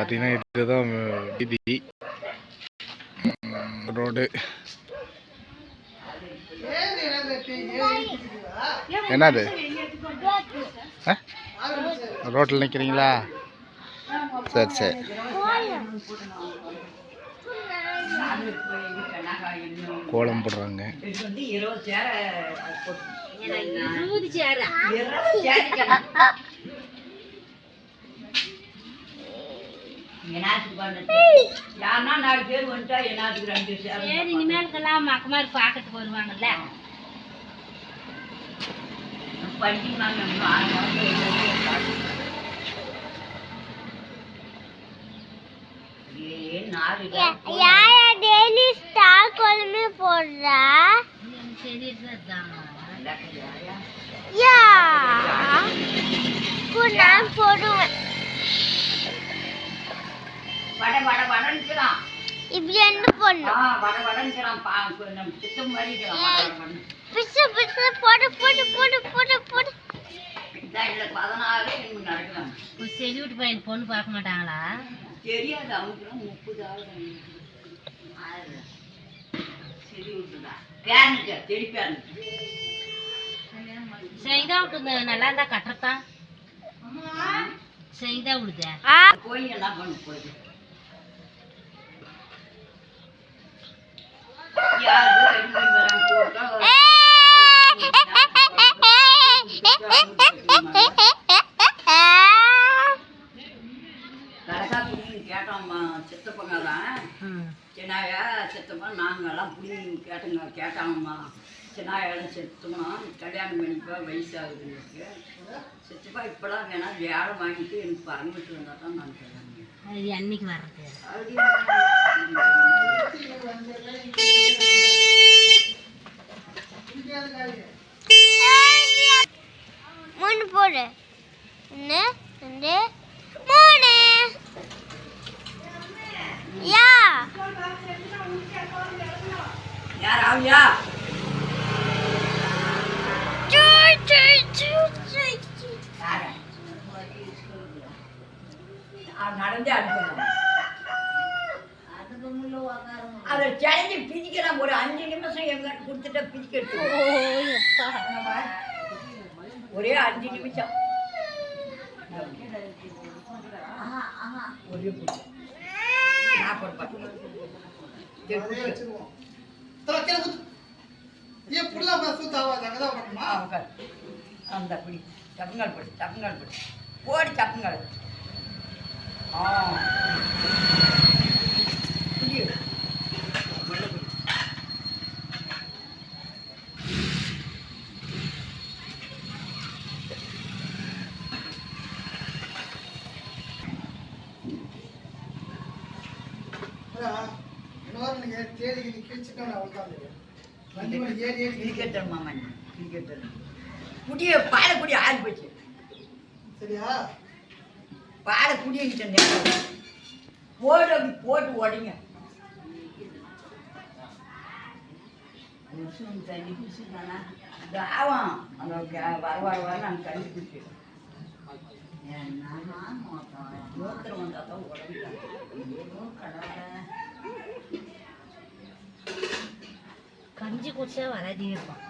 பார்த்தீங்கன்னா இதுதான் வீதி ரோடு. என்னது ரோட்டில் நிற்கிறீங்களா? சரி சரி. கோலம் போடுறாங்க. யாருன்னா 4 பேர் வந்துட்டா என்னத்துக்கு 2 சேர்? சரி, இனிமேலுக்கெல்லாம் மக்கமாரி பார்க்கறதுக்கு வருவாங்கல்ல. இப்படி என்ன பண்ணும்? செலிவிட்டு பையன் பொண்ணு பார்க்க மாட்டாங்களா? தெரியாது. அவங்களுக்கு 30,000 செய்தா விட்டுங்க. நல்லா இருந்தா கட்டுறதான் செய்தா விடுத. போய் என்ன பண்ணு போய் கேட்டோம்மா. சித்தப்பங்கதான் சின்னாயா சித்தப்பா நாங்கெல்லாம் புடிங்க கேட்டாங்கம்மா. சின்னாயாலும் செத்துக்கணும், கல்யாணம் பண்ணிப்பா, வயசாகுது எனக்கு. சித்தப்பா இப்பெல்லாம் வேணா வேலை வாங்கிட்டு எனக்கு பரம்பிட்டு வந்தால் தான் நான் கேட்குறேன். அது என்னைக்கு வர்றது? மூணு போடு. 1 2 3. யா யார் ஆவியா? நடந்தே அனுப்பணும். அதை செஞ்சு பிதிக்கலாம். ஒரு 5 நிமிஷம் எங்க கொடுத்துட்டா பிதிக்க ஒரே 5 நிமிஷம். ஒரே அந்த பிடி சப்பங்கால் படி சப்பங்கால் படி போடி சப்பங்கால். குடிய பாலக்குடி ஆறி போச்சு. சரியா? பாலக்குடிய போட்டு அப்படி போட்டு உடைங்க. தண்ணி குடிச்சுதானா ஆகும். அந்த வர நாங்கள் கண்டுபிடிச்சு மூத்திரம் வந்தால் தான் உடம்பு கடவுளை கஞ்சி குடிச்சா வராதே இருப்பான்.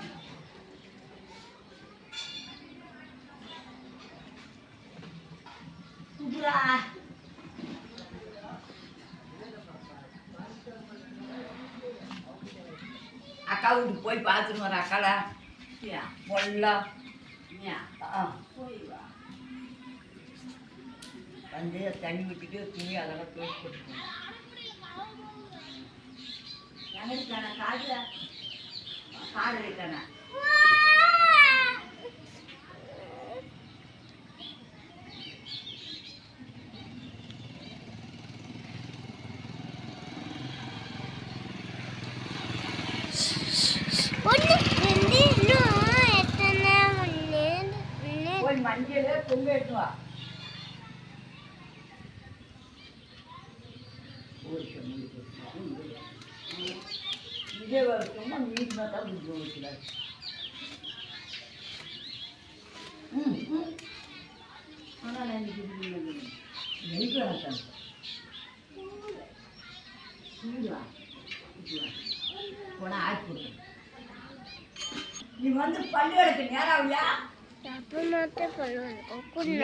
அக்கா வீட்டுக்கு போய் பார்த்துட்டு வர. அக்காடா பொல்லா வந்து தண்ணி விட்டுட்டு துணி அதெல்லாம் தோசி போட்டுக்கணும். எங்களுக்கான காடு இருக்கான போய் மஞ்சள் பொங்க எடுத்துவா. இதே வருஷமா மீன் தான் முடிஞ்சு வைக்கிறார். ஆனால் எனக்கு நெய்க்கு வேணாம். போனா ஆக்கி கொடு. நீ வந்து பள்ளி வழக்கு நேரம் ஆகுயா?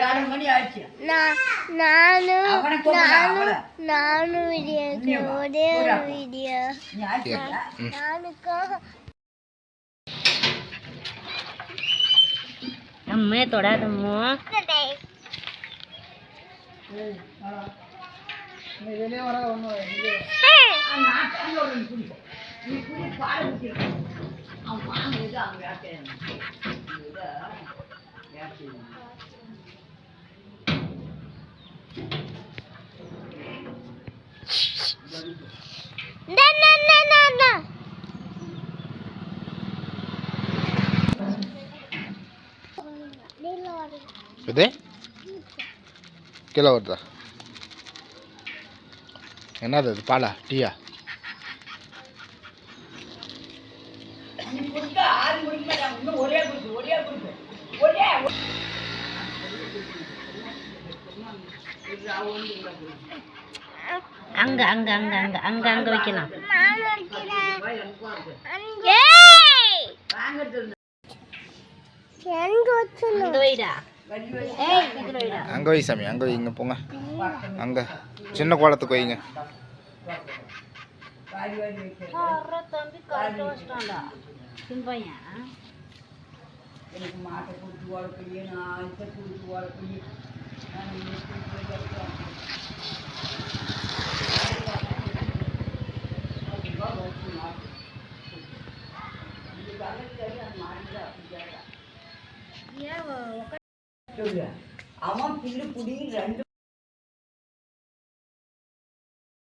7 மணி ஆச்சு. அவனை கூப்பிடுடா, அவளை. நீ ஆக்கியா? அம்மே தொடாதம்மோ. இது கீழே வருதா? என்னது அது? பாலா டீயா? ஒரே அங்க அங்க அங்க அங்க அங்க அங்க வைக்கலாம். அங்க வைடா. அங்கே வை சாமி, அங்கே வைங்க. போங்க அங்கே சின்ன கோலத்துக்கு வைங்க. தம்பி கரெக்ட் வச்சிட்டான்டா சிம்பையன். எனக்கு மாட்டை கொடுத்து வளர்க்கலையே, நான் இதை கொடுத்து வளர்க்கலையே, நான் இதை கொடுத்து வளர்க்கிறேன். அவன் பில்லு புடி 2